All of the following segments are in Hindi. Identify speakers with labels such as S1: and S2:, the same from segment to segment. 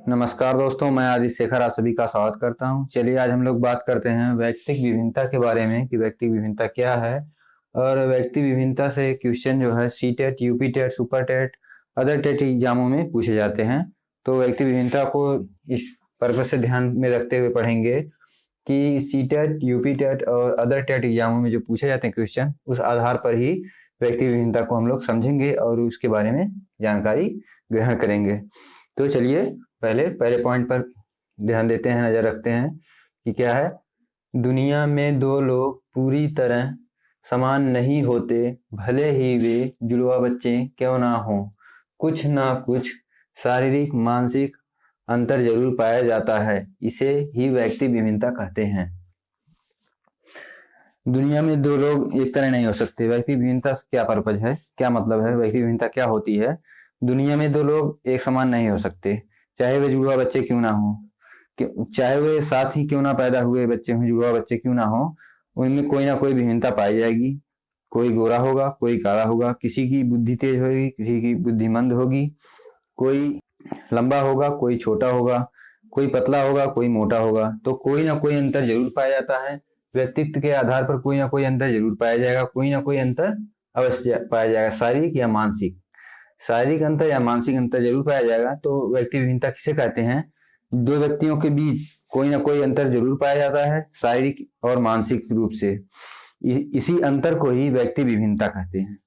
S1: नमस्कार दोस्तों, मैं आदित्य शेखर आप सभी का स्वागत करता हूं। चलिए आज हम लोग बात करते हैं वैयक्तिक विभिन्नता के बारे में कि वैयक्तिक विभिन्नता क्या है। और वैयक्तिक विभिन्नता से क्वेश्चन जो है C TET, UP TET, super TET, other TET एग्जामों में पूछे जाते हैं। तो वैयक्तिक विभिन्नता को इस पर्पज से ध्यान में रखते हुए पढ़ेंगे कि सी टेट, यूपी टेट और अदर टेट एग्जामों में जो पूछे जाते हैं क्वेश्चन, उस आधार पर ही वैयक्तिक विभिन्नता को हम लोग समझेंगे और उसके बारे में जानकारी ग्रहण करेंगे। तो चलिए पहले पॉइंट पर ध्यान देते हैं, नजर रखते हैं कि क्या है। दुनिया में दो लोग पूरी तरह समान नहीं होते, भले ही वे जुड़वा बच्चे क्यों ना हो। कुछ ना कुछ शारीरिक मानसिक अंतर जरूर पाया जाता है, इसे ही वैयक्तिक विभिन्नता कहते हैं। दुनिया में दो लोग एक तरह नहीं हो सकते। वैयक्तिक विभिन्नता क्या पर्पज है, क्या मतलब है, वैयक्तिक विभिन्नता क्या होती है। दुनिया में दो लोग एक समान नहीं हो सकते, चाहे वे जुड़वा बच्चे क्यों ना हो, चाहे वे साथ ही क्यों ना पैदा हुए बच्चे हों, जुड़वा बच्चे क्यों ना हो, उनमें कोई ना कोई विभिन्नता पाई जाएगी। कोई गोरा होगा, कोई काला होगा, किसी की बुद्धि तेज होगी, किसी की बुद्धि मंद होगी, कोई लंबा होगा, कोई छोटा होगा, कोई पतला होगा, कोई मोटा होगा। तो कोई ना कोई अंतर जरूर पाया जाता है। व्यक्तित्व के आधार पर कोई ना कोई अंतर जरूर पाया जाएगा, कोई ना कोई अंतर अवश्य पाया जाएगा, शारीरिक या मानसिक। शारीरिक अंतर या मानसिक अंतर जरूर पाया जाएगा। तो व्यक्ति विभिन्नता किसे कहते हैं? दो व्यक्तियों के बीच कोई ना कोई अंतर जरूर पाया जाता है, शारीरिक और मानसिक रूप से। इसी अंतर को ही व्यक्ति विभिन्नता कहते हैं।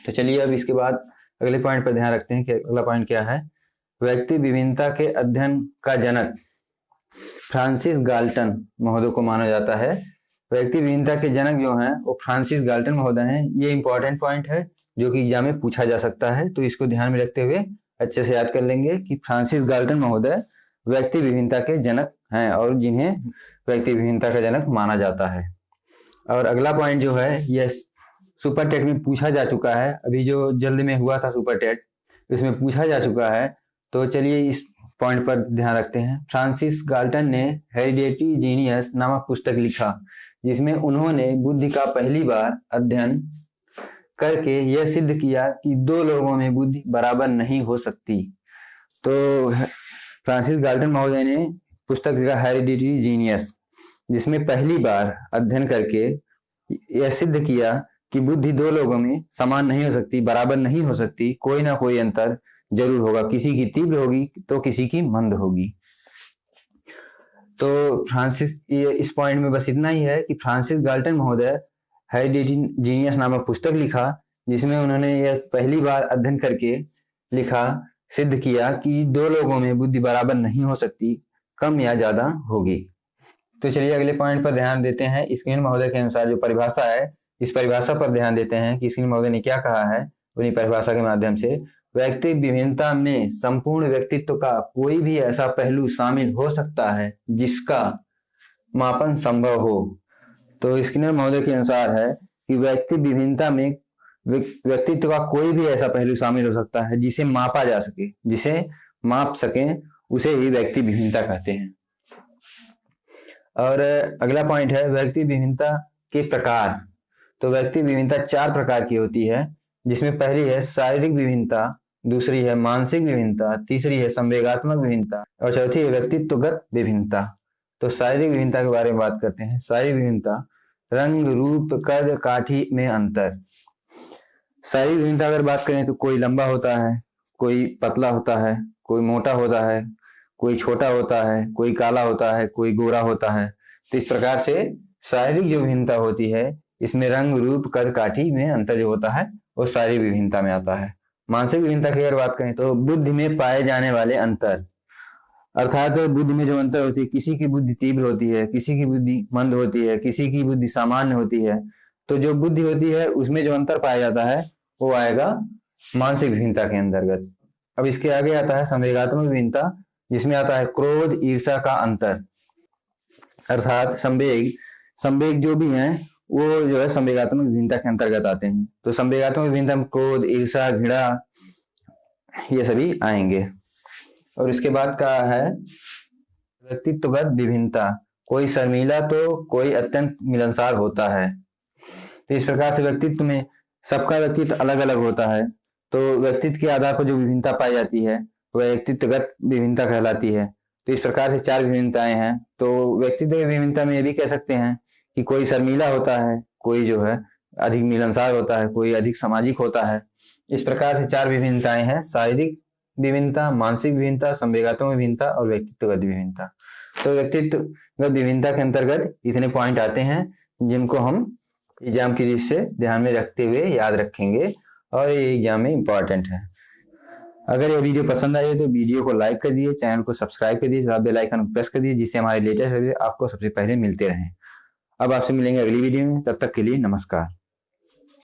S1: तो चलिए अब इसके बाद अगले पॉइंट पर ध्यान रखते हैं कि अगला पॉइंट क्या है। व्यक्ति विभिन्नता के अध्ययन का जनक फ्रांसिस गाल्टन महोदय को माना जाता है। व्यक्ति विभिन्नता के जनक जो हैं वो फ्रांसिस गाल्टन महोदय हैं। ये इंपॉर्टेंट पॉइंट है जो कि एग्जाम में पूछा जा सकता है, तो इसको ध्यान में रखते हुए अच्छे से याद कर लेंगे कि फ्रांसिस गाल्टन महोदय व्यक्ति विभिन्नता के जनक हैं और जिन्हें व्यक्ति विभिन्नता का जनक माना जाता है। और अगला पॉइंट जो है यह सुपर टेट में पूछा जा चुका है। अभी जो जल्द में हुआ था सुपर टेट, इसमें पूछा जा चुका है। तो चलिए इस पॉइंट पर ध्यान रखते हैं। फ्रांसिस गाल्टन ने हेरिडेटरी जीनियस नामक पुस्तक लिखा, जिसमें उन्होंने बुद्धि का पहली बार अध्ययन करके यह सिद्ध किया कि दो लोगों में बुद्धि बराबर नहीं हो सकती। तो फ्रांसिस गाल्टन महोदय ने पुस्तक लिखा हेरिडेटरी जीनियस, जिसमें पहली बार अध्ययन करके यह सिद्ध किया कि बुद्धि दो लोगों में समान नहीं हो सकती, बराबर नहीं हो सकती, कोई ना कोई अंतर जरूर होगा। किसी की तीव्र होगी तो किसी की मंद होगी। तो फ्रांसिस, ये इस पॉइंट में बस इतना ही है कि फ्रांसिस गाल्टन महोदय हेरिडेटरी जीनियस नामक पुस्तक लिखा, जिसमें उन्होंने यह पहली बार अध्ययन करके लिखा, सिद्ध किया कि दो लोगों में बुद्धि बराबर नहीं हो सकती, कम या ज्यादा होगी। तो चलिए अगले पॉइंट पर ध्यान देते हैं। स्किनर महोदय के अनुसार जो परिभाषा है, इस परिभाषा पर ध्यान देते हैं कि स्किनर महोदय ने क्या कहा है उन्हीं परिभाषा के माध्यम से। व्यक्तिक विभिन्नता में संपूर्ण व्यक्तित्व का कोई भी ऐसा पहलू शामिल हो सकता है जिसका मापन संभव हो। तो स्किनर महोदय के अनुसार है कि व्यक्तिक विभिन्नता में व्यक्तित्व का कोई भी ऐसा पहलू शामिल हो सकता है जिसे मापा जा सके, जिसे माप सके, उसे ही व्यक्ति विभिन्नता कहते हैं। और अगला पॉइंट है व्यक्ति विभिन्नता के प्रकार। तो व्यक्ति विभिन्नता चार प्रकार की होती है, जिसमें पहली है शारीरिक विभिन्नता, दूसरी है मानसिक विभिन्नता, तीसरी है संवेगात्मक विभिन्नता और चौथी है व्यक्तित्वगत विभिन्नता। तो शारीरिक विभिन्नता के बारे में बात करते हैं। शारीरिक विभिन्नता, रंग रूप कद काठी में अंतर। शारीरिक विभिन्नता अगर बात करें तो कोई लंबा होता है, कोई पतला होता है, कोई मोटा होता है, कोई छोटा होता है, कोई काला होता है, कोई गोरा होता है। तो इस प्रकार से शारीरिक जो विभिन्नता होती है, इसमें रंग रूप कद काठी में अंतर जो होता है वो शारीरिक विभिन्नता में आता है। मानसिक विभिन्नता की अगर बात करें तो बुद्धि में पाए जाने वाले अंतर, अर्थात बुद्धि में जो अंतर होती है, किसी की बुद्धि तीव्र होती है, किसी की बुद्धि मंद होती है, किसी की बुद्धि सामान्य होती है। तो जो बुद्धि होती है उसमें जो अंतर पाया जाता है वो आएगा मानसिक विभिन्नता के अंतर्गत। अब इसके आगे आता है संवेगात्मक विभिन्नता, जिसमें आता है क्रोध ईर्ष्या का अंतर, अर्थात संवेग जो भी हैं वो जो है संवेगात्मक विभिन्नता के अंतर्गत आते हैं। तो संवेगात्मक विभिन्नता में क्रोध, ईर्ष्या, घृणा ये सभी आएंगे। और इसके बाद का है व्यक्तित्वगत विभिन्नता, कोई शर्मीला तो कोई अत्यंत मिलनसार होता है। तो इस प्रकार से व्यक्तित्व में सबका व्यक्तित्व अलग अलग होता है। तो व्यक्तित्व के आधार पर जो विभिन्नता पाई जाती है व्यक्तित्वगत विभिन्नता कहलाती है। तो इस प्रकार से 4 विभिन्नताएं हैं। तो व्यक्तित्व विभिन्नता में ये भी कह सकते हैं कि कोई शर्मीला होता है, कोई जो है अधिक मिलनसार होता है, कोई अधिक सामाजिक होता है। इस प्रकार से 4 विभिन्नताएं हैं: शारीरिक विभिन्नता, मानसिक विभिन्नता, संवेगात्मक विभिन्नता और व्यक्तित्वगत विभिन्नता। तो व्यक्तित्वगत विभिन्नता के अंतर्गत इतने पॉइंट आते हैं जिनको हम एग्जाम की दृष्टि से ध्यान में रखते हुए याद रखेंगे और ये एग्जाम में इंपॉर्टेंट है। अगर ये वीडियो पसंद आई तो वीडियो को लाइक कर दिए, चैनल को सब्सक्राइब कर दिए, बेल आइकन को प्रेस कर दिए, जिससे हमारे लेटेस्ट वीडियो आपको सबसे पहले मिलते रहें। अब आपसे मिलेंगे अगली वीडियो में, तब तक के लिए नमस्कार।